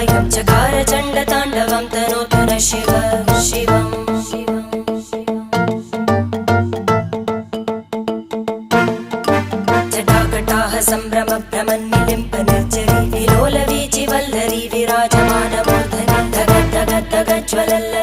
कायं चकार चण्डताण्डवं तनोतु न शिव शिवम् जटाकटाह सम्भ्रम भ्रमन्निलिम्प निर्जरी विलोलवीचि वल्लरी विराजमानमूर्धनि धग धग धग ज्वलल्ल